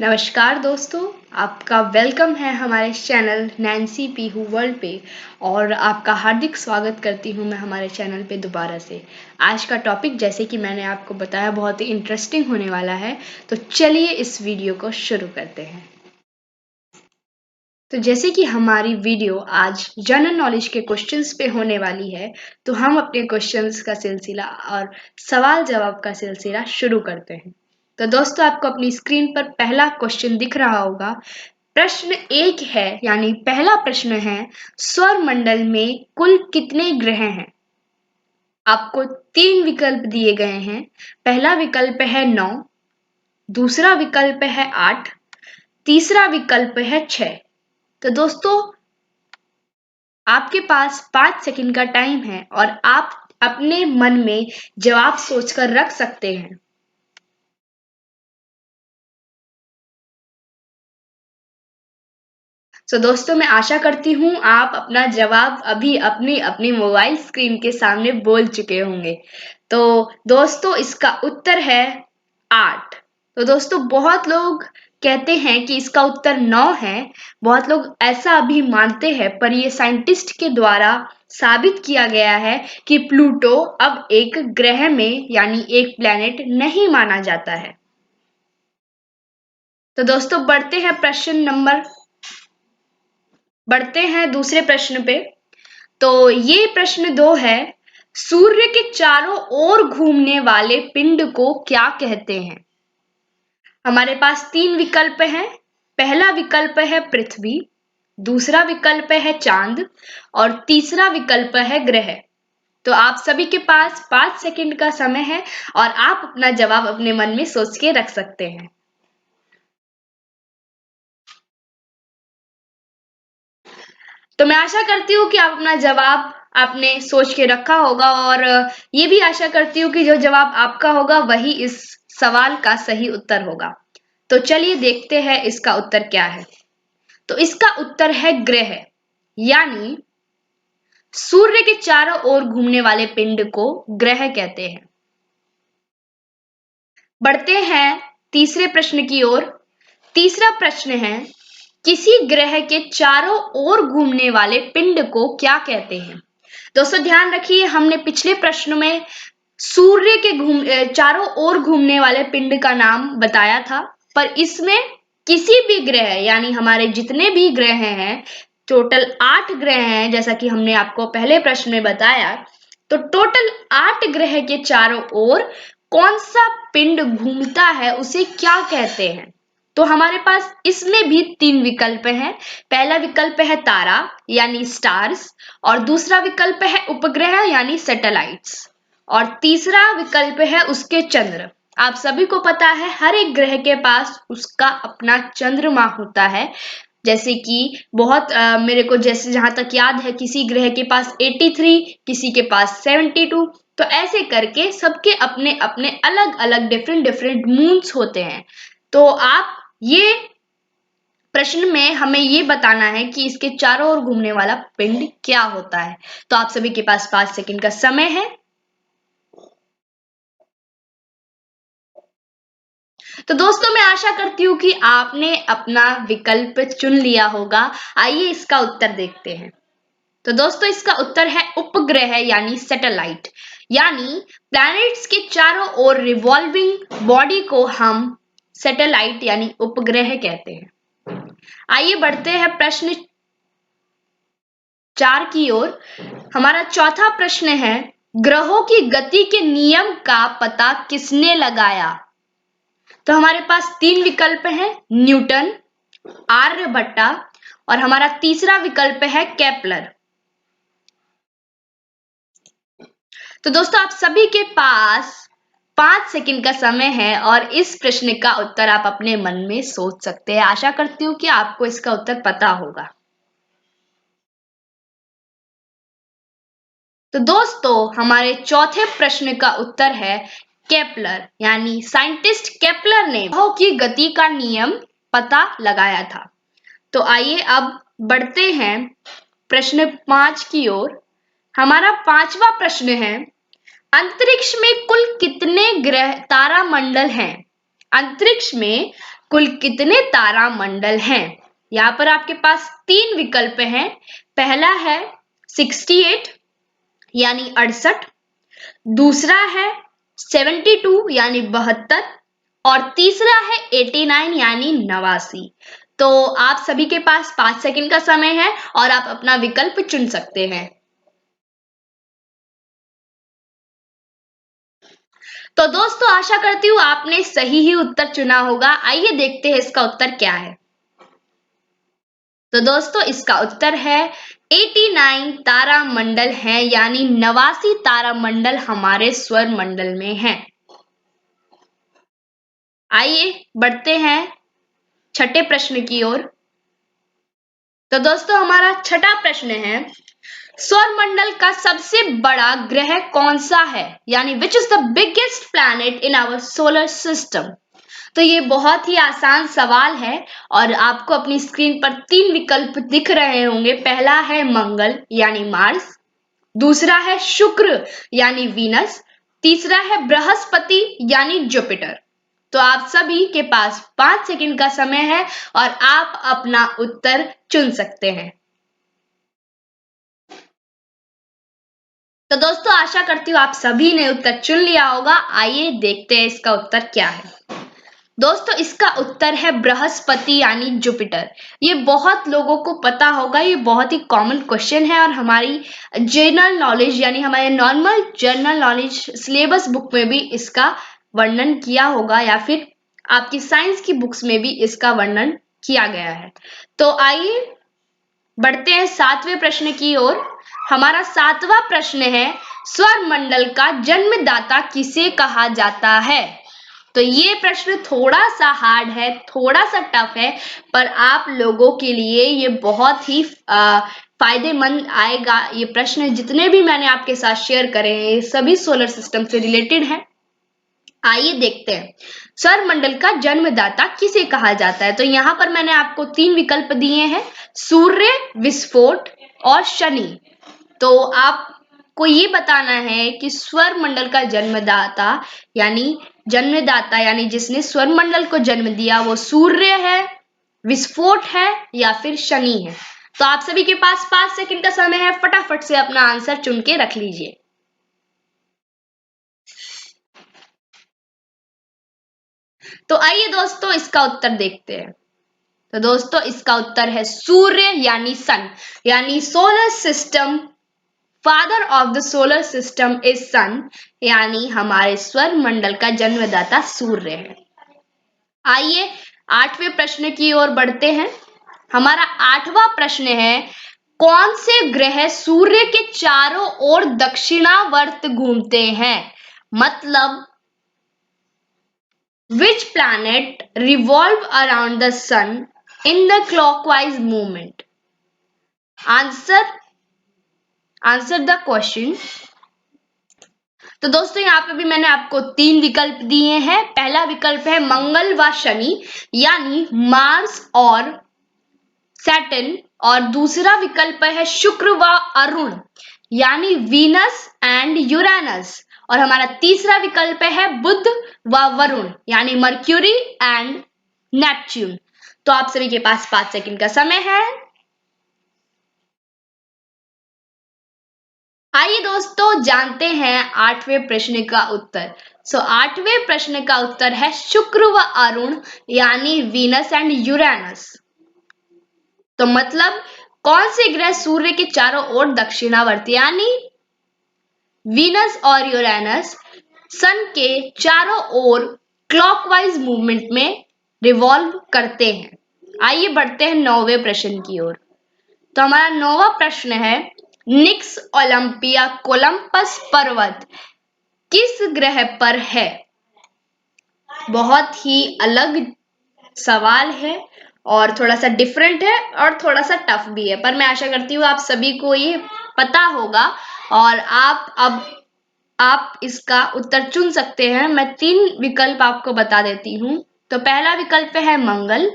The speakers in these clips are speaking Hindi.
नमस्कार दोस्तों, आपका वेलकम है हमारे चैनल नैन्सी पीहू वर्ल्ड पे। और आपका हार्दिक स्वागत करती हूँ मैं हमारे चैनल पे दोबारा से। आज का टॉपिक जैसे कि मैंने आपको बताया बहुत ही इंटरेस्टिंग होने वाला है, तो चलिए इस वीडियो को शुरू करते हैं। तो जैसे कि हमारी वीडियो आज जनरल नॉलेज के क्वेश्चंस पे होने वाली है, तो हम अपने क्वेश्चंस का सिलसिला और सवाल जवाब का सिलसिला शुरू करते हैं। तो दोस्तों, आपको अपनी स्क्रीन पर पहला क्वेश्चन दिख रहा होगा। प्रश्न एक है, यानी पहला प्रश्न है, सौर मंडल में कुल कितने ग्रह हैं? आपको 3 विकल्प दिए गए हैं। पहला विकल्प है 9, दूसरा विकल्प है 8, तीसरा विकल्प है 6। तो दोस्तों, आपके पास 5 सेकंड का टाइम है और आप अपने मन में जवाब सोचकर रख सकते हैं। तो दोस्तों, मैं आशा करती हूँ आप अपना जवाब अभी अपनी अपनी मोबाइल स्क्रीन के सामने बोल चुके होंगे। तो दोस्तों, इसका उत्तर है 8। तो दोस्तों, बहुत लोग कहते हैं कि इसका उत्तर 9 है। बहुत लोग ऐसा अभी मानते हैं, पर ये साइंटिस्ट के द्वारा साबित किया गया है कि प्लूटो अब एक ग्रह में यानी एक प्लैनेट नहीं माना जाता है। तो दोस्तों, बढ़ते हैं दूसरे प्रश्न पे। तो ये प्रश्न 2 है, सूर्य के चारों ओर घूमने वाले पिंड को क्या कहते हैं? हमारे पास 3 विकल्प हैं। पहला विकल्प है पृथ्वी, दूसरा विकल्प है चांद और तीसरा विकल्प है ग्रह। तो आप सभी के पास 5 सेकंड का समय है और आप अपना जवाब अपने मन में सोच के रख सकते हैं। तो मैं आशा करती हूँ कि आप अपना जवाब आपने सोच के रखा होगा, और ये भी आशा करती हूँ कि जो जवाब आपका होगा वही इस सवाल का सही उत्तर होगा। तो चलिए देखते हैं इसका उत्तर क्या है। तो इसका उत्तर है ग्रह, यानी सूर्य के चारों ओर घूमने वाले पिंड को ग्रह कहते हैं। बढ़ते हैं तीसरे प्रश्न की ओर। तीसरा प्रश्न है, किसी ग्रह के चारों ओर घूमने वाले पिंड को क्या कहते हैं? दोस्तों, ध्यान रखिए, हमने पिछले प्रश्न में सूर्य के चारों ओर घूमने वाले पिंड का नाम बताया था, पर इसमें किसी भी ग्रह, यानी हमारे जितने भी ग्रह हैं, टोटल 8 ग्रह हैं, जैसा कि हमने आपको पहले प्रश्न में बताया। तो टोटल 8 ग्रह के चारों ओर कौन सा पिंड घूमता है, उसे क्या कहते हैं? तो हमारे पास इसमें भी 3 विकल्प हैं। पहला विकल्प है तारा, यानी स्टार्स, और दूसरा विकल्प है उपग्रह, यानी सैटेलाइट्स, और तीसरा विकल्प है उसके चंद्र। आप सभी को पता है, हर एक ग्रह के पास उसका अपना चंद्रमा होता है। जैसे कि मेरे को जैसे जहां तक याद है, किसी ग्रह के पास 83, किसी के पास 72। तो ऐसे करके सबके अपने अपने अलग अलग डिफरेंट डिफरेंट मून्स होते हैं। तो आप ये प्रश्न में हमें ये बताना है कि इसके चारों ओर घूमने वाला पिंड क्या होता है। तो आप सभी के पास 5 सेकंड का समय है। तो दोस्तों, मैं आशा करती हूँ कि आपने अपना विकल्प चुन लिया होगा। आइए इसका उत्तर देखते हैं। तो दोस्तों, इसका उत्तर है उपग्रह, यानी सैटेलाइट। यानी प्लैनेट्स के चारों ओर रिवॉल्विंग बॉडी को हम सैटेलाइट यानी उपग्रह कहते हैं। आइए बढ़ते हैं प्रश्न 4 की ओर। हमारा चौथा प्रश्न है, ग्रहों की गति के नियम का पता किसने लगाया? तो हमारे पास 3 विकल्प हैं, न्यूटन, आर्यभट्टा और हमारा तीसरा विकल्प है केपलर। तो दोस्तों, आप सभी के पास 5 सेकंड का समय है और इस प्रश्न का उत्तर आप अपने मन में सोच सकते हैं। आशा करती हूँ कि आपको इसका उत्तर पता होगा। तो दोस्तों, हमारे चौथे प्रश्न का उत्तर है केपलर, यानी साइंटिस्ट केपलर ने ग्रहों की गति का नियम पता लगाया था। तो आइए अब बढ़ते हैं प्रश्न 5 की ओर। हमारा 5वां प्रश्न है, अंतरिक्ष में कुल कितने ग्रह तारामंडल हैं? अंतरिक्ष में कुल कितने तारामंडल हैं? यहाँ पर आपके पास 3 विकल्प हैं। पहला है 68 यानी 68, दूसरा है 72 यानी 72 और तीसरा है 89 यानी 89। तो आप सभी के पास 5 सेकंड का समय है और आप अपना विकल्प चुन सकते हैं। तो दोस्तों आशा करती हूँ आपने सही ही उत्तर चुना होगा। आइए देखते हैं इसका उत्तर क्या है। तो दोस्तों इसका उत्तर है 89 तारामंडल है, यानी 89 तारामंडल हमारे सौर मंडल में हैं। आइए बढ़ते हैं छठे प्रश्न की ओर। तो दोस्तों हमारा छठा प्रश्न है, सौर मंडल का सबसे बड़ा ग्रह कौन सा है, यानी which is the biggest planet in our solar system. तो ये बहुत ही आसान सवाल है और आपको अपनी स्क्रीन पर 3 विकल्प दिख रहे होंगे। पहला है मंगल यानी मार्स, दूसरा है शुक्र यानी वीनस, तीसरा है बृहस्पति यानी जुपिटर। तो आप सभी के पास 5 सेकंड का समय है और आप अपना उत्तर चुन सकते हैं। तो दोस्तों आशा करती हूँ आप सभी ने उत्तर चुन लिया होगा। आइए देखते हैं इसका उत्तर क्या है। दोस्तों इसका उत्तर है बृहस्पति यानी जुपिटर। ये बहुत लोगों को पता होगा, ये बहुत ही कॉमन क्वेश्चन है और हमारी जनरल नॉलेज यानी हमारे normal general knowledge syllabus book में भी इसका वर्णन किया होगा या फिर आपकी साइंस की बुक्स में भी इसका वर्णन किया गया है। तो आइए बढ़ते हैं 7वें प्रश्न की ओर। हमारा 7वां प्रश्न है, सौर मंडल का जन्मदाता किसे कहा जाता है। तो ये प्रश्न थोड़ा सा हार्ड है, थोड़ा सा टफ है, पर आप लोगों के लिए ये बहुत ही फायदेमंद आएगा। ये प्रश्न जितने भी मैंने आपके साथ शेयर करे हैं, ये सभी सोलर सिस्टम से रिलेटेड हैं। आइए देखते हैं सौर मंडल का जन्मदाता किसे कहा जाता है। तो यहाँ पर मैंने आपको 3 विकल्प दिए हैं, सूर्य, विस्फोट और शनि। तो आपको ये बताना है कि सौर मंडल का जन्मदाता यानी जिसने सौर मंडल को जन्म दिया वो सूर्य है, विस्फोट है या फिर शनि है। तो आप सभी के पास 5 सेकंड का समय है, फटाफट से अपना आंसर चुन के रख लीजिए। तो आइए दोस्तों इसका उत्तर देखते हैं। तो दोस्तों इसका उत्तर है सूर्य यानी सन, यानी solar system, father of the solar system is sun, यानी हमारे सौर मंडल का जन्मदाता सूर्य है। आइए 8वें प्रश्न की ओर बढ़ते हैं। हमारा 8वां प्रश्न है, कौन से ग्रह सूर्य के चारों ओर दक्षिणावर्त घूमते हैं, मतलब which planet revolve around the sun in the clockwise movement? Answer the question. तो दोस्तों यहाँ पे भी मैंने आपको 3 विकल्प दिए हैं। पहला विकल्प है मंगल व शनि यानी मार्स और सैटर्न, और दूसरा विकल्प है शुक्र व अरुण यानी वीनस एंड यूरेनस, और हमारा तीसरा विकल्प है बुध व वरुण यानी मर्क्यूरी एंड नेपच्यून। तो आप सभी के पास 5 सेकंड का समय है। आइए दोस्तों जानते हैं 8वें प्रश्न का उत्तर। 8वें प्रश्न का उत्तर है शुक्र व अरुण यानी वीनस एंड यूरेनस। तो मतलब कौन से ग्रह सूर्य के चारों ओर दक्षिणावर्ती यानी वीनस और यूरेनस सन के चारों ओर क्लॉकवाइज मूवमेंट में रिवॉल्व करते हैं। आइए बढ़ते हैं 9वें प्रश्न की ओर। तो हमारा 9वां प्रश्न है, निक्स ओलंपिया कोलंबस पर्वत किस ग्रह पर है। बहुत ही अलग सवाल है और थोड़ा सा डिफरेंट है और थोड़ा सा टफ भी है, पर मैं आशा करती हूँ आप सभी को ये पता होगा और आप इसका उत्तर चुन सकते हैं। मैं 3 विकल्प आपको बता देती हूँ। तो पहला विकल्प है मंगल,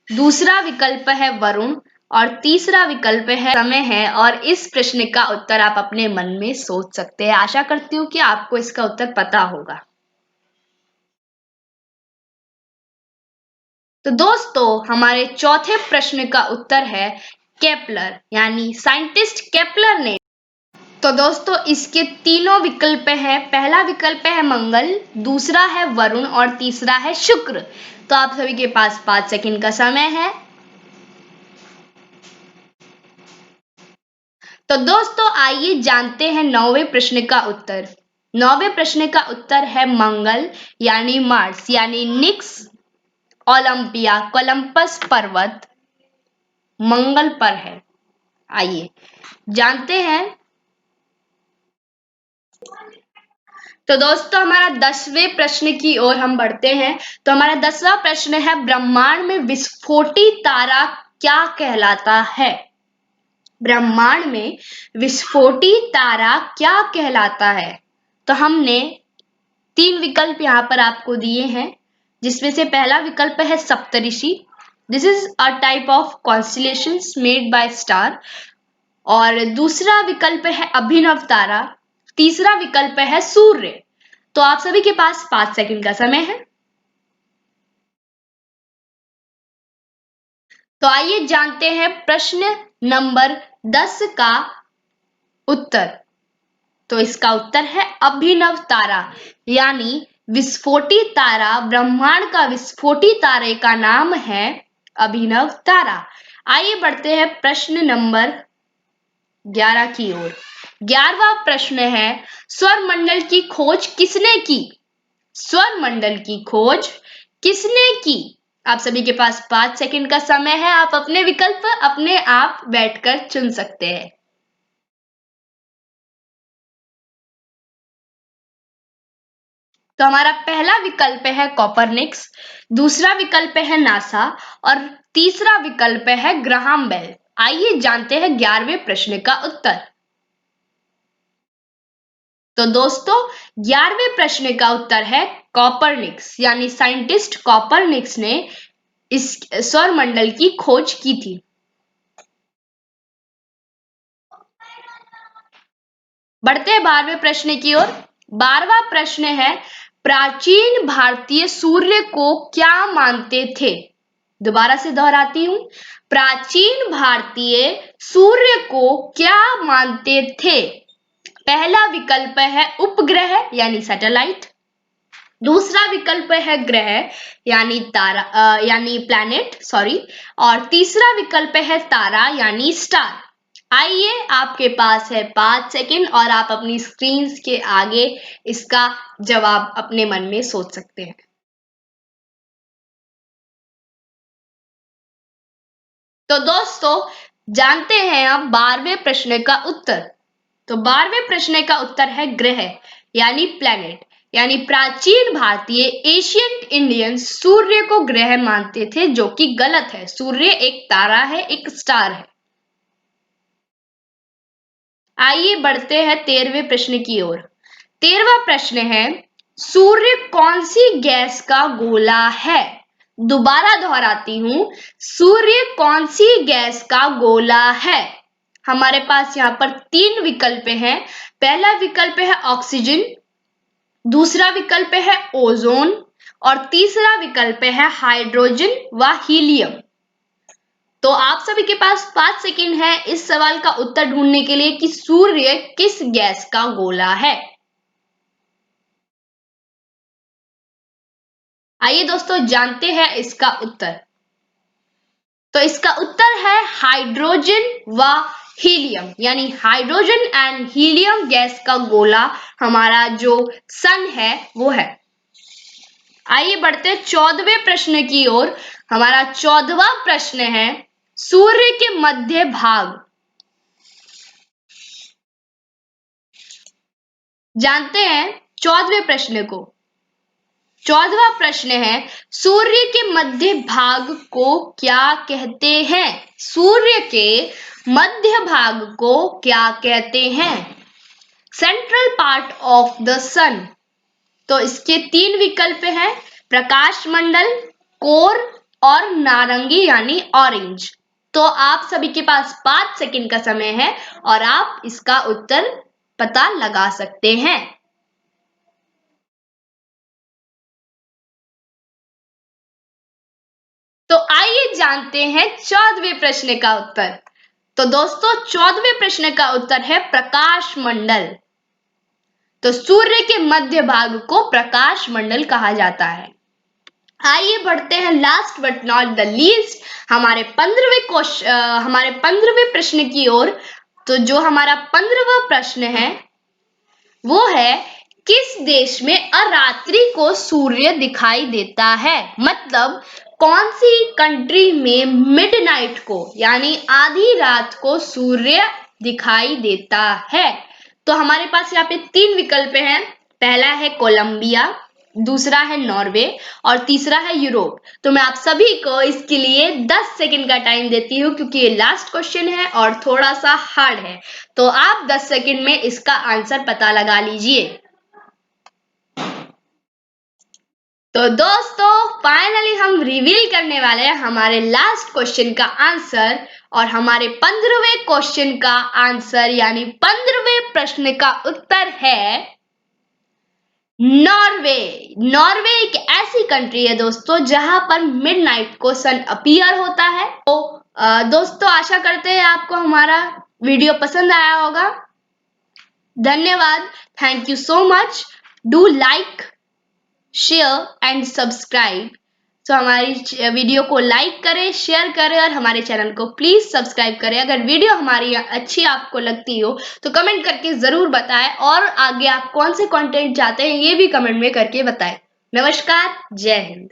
दूसरा विकल्प है वरुण और तीसरा विकल्प है समय है। और इस प्रश्न का उत्तर आप अपने मन में सोच सकते हैं। आशा करती हूँ कि आपको इसका उत्तर पता होगा। तो दोस्तों हमारे चौथे प्रश्न का उत्तर है केपलर, यानी साइंटिस्ट केपलर ने। तो दोस्तों इसके तीनों विकल्प है। पहला विकल्प है मंगल, दूसरा है वरुण और तीसरा है शुक्र। तो आप सभी के पास 5 सेकंड का समय है। तो दोस्तों आइए जानते हैं 9वें प्रश्न का उत्तर। 9वें प्रश्न का उत्तर है मंगल, यानी मार्स, यानी निक्स ओलंपिया कोलंबस पर्वत मंगल पर है। आइए जानते हैं। तो दोस्तों हमारा 10वें प्रश्न की ओर हम बढ़ते हैं। तो हमारा 10वां प्रश्न है ब्रह्मांड में विस्फोटी तारा क्या कहलाता है? ब्रह्मांड में विस्फोटी तारा क्या कहलाता है? तो हमने 3 विकल्प यहाँ पर आपको दिए हैं, जिसमें से पहला विकल्प है Saptarishi. This is a type of constellations made by star. और दूसरा विकल्प है अभिनव तारा। तीसरा विकल्प है सूर्य। तो आप सभी के पास 5 सेकंड का समय है। तो आइए जानते हैं प्रश्न नंबर 10 का उत्तर। तो इसका उत्तर है अभिनव तारा, यानी विस्फोटी तारा। ब्रह्मांड का विस्फोटी तारे का नाम है अभिनव तारा। आइए बढ़ते हैं प्रश्न नंबर 11 की ओर। 11वां प्रश्न है सौर मंडल की खोज किसने की? सौर मंडल की खोज किसने की? आप सभी के पास 5 सेकंड का समय है। आप अपने विकल्प अपने आप बैठकर चुन सकते हैं। तो हमारा पहला विकल्प है कॉपरनिक्स, दूसरा विकल्प है नासा और तीसरा विकल्प है ग्राहम बेल। आइए जानते हैं 11वें प्रश्न का उत्तर। तो दोस्तों 11वें प्रश्न का उत्तर है कॉपरनिक्स, यानी साइंटिस्ट कॉपरनिक्स ने इस सौर मंडल की खोज की थी। बढ़ते हैं 12वें प्रश्न की ओर। 12वां प्रश्न है प्राचीन भारतीय सूर्य को क्या मानते थे? दोबारा से दोहराती हूं, प्राचीन भारतीय सूर्य को क्या मानते थे? पहला विकल्प है उपग्रह, यानी सैटेलाइट। दूसरा विकल्प है ग्रह, यानी तारा यानी प्लैनेट, सॉरी। और तीसरा विकल्प है तारा, यानी स्टार। आइए आपके पास है 5 सेकंड और आप अपनी स्क्रीन के आगे इसका जवाब अपने मन में सोच सकते हैं। तो दोस्तों जानते हैं अब 12वें प्रश्न का उत्तर। तो 12वें प्रश्न का उत्तर है ग्रह, यानी प्लैनेट। यानी प्राचीन भारतीय एशियंट इंडियंस सूर्य को ग्रह मानते थे, जो कि गलत है। सूर्य एक तारा है, एक स्टार है। आइए बढ़ते हैं 13वें प्रश्न की ओर। 13वां प्रश्न है सूर्य कौन सी गैस का गोला है? दोबारा दोहराती हूं, सूर्य कौन सी गैस का गोला है? हमारे पास यहाँ पर 3 विकल्प हैं। पहला विकल्प है ऑक्सीजन, दूसरा विकल्प है ओजोन और तीसरा विकल्प है हाइड्रोजन व हीलियम। तो आप सभी के पास 5 सेकंड है इस सवाल का उत्तर ढूंढने के लिए कि सूर्य किस गैस का गोला है। आइए दोस्तों जानते हैं इसका उत्तर। तो इसका उत्तर है हाइड्रोजन व हीलियम, यानी हाइड्रोजन एंड हीलियम गैस का गोला हमारा जो सन है वो है। आइए बढ़ते 14वें प्रश्न की ओर। हमारा 14वां प्रश्न है सूर्य के मध्य भाग। जानते हैं 14वें प्रश्न को। 14वां प्रश्न है सूर्य के मध्य भाग को क्या कहते हैं? सूर्य के मध्य भाग को क्या कहते हैं? सेंट्रल पार्ट ऑफ द सन। तो इसके 3 विकल्प हैं, प्रकाश मंडल, कोर और नारंगी, यानी ऑरेंज। तो आप सभी के पास 5 सेकंड का समय है और आप इसका उत्तर पता लगा सकते हैं। तो आइए जानते हैं 14वें प्रश्न का उत्तर। तो दोस्तों 14वें प्रश्न का उत्तर है प्रकाश मंडल। तो सूर्य के मध्य भाग को प्रकाश मंडल कहा जाता है। आइए बढ़ते हैं last but not the least हमारे 15वें प्रश्न की ओर। तो जो हमारा 15वां प्रश्न है वो है किस देश में अरात्रि को सूर्य दिखाई देता है। मतलब कौन सी कंट्री में मिडनाइट को यानी आधी रात को सूर्य दिखाई देता है। तो हमारे पास यहाँ पे 3 विकल्प हैं। पहला है कोलंबिया, दूसरा है नॉर्वे और तीसरा है यूरोप। तो मैं आप सभी को इसके लिए 10 सेकंड का टाइम देती हूँ क्योंकि ये लास्ट क्वेश्चन है और थोड़ा सा हार्ड है। तो आप 10 सेकंड में इसका आंसर पता लगा लीजिए। तो दोस्तों फाइनली हम रिवील करने वाले हैं हमारे लास्ट क्वेश्चन का आंसर और हमारे 15वें क्वेश्चन का आंसर यानी 15वें प्रश्न का उत्तर है नॉर्वे। नॉर्वे एक ऐसी कंट्री है दोस्तों जहां पर मिडनाइट को सन अपीयर होता है। तो दोस्तों आशा करते हैं आपको हमारा वीडियो पसंद आया होगा। धन्यवाद। Thank you so much. Do like, share and subscribe. तो हमारी वीडियो को लाइक करें, शेयर करें और हमारे चैनल को प्लीज सब्सक्राइब करें। अगर वीडियो हमारी अच्छी आपको लगती हो तो कमेंट करके जरूर बताएं और आगे आप कौन से कंटेंट चाहते हैं ये भी कमेंट में करके बताएं। नमस्कार, जय हिंद।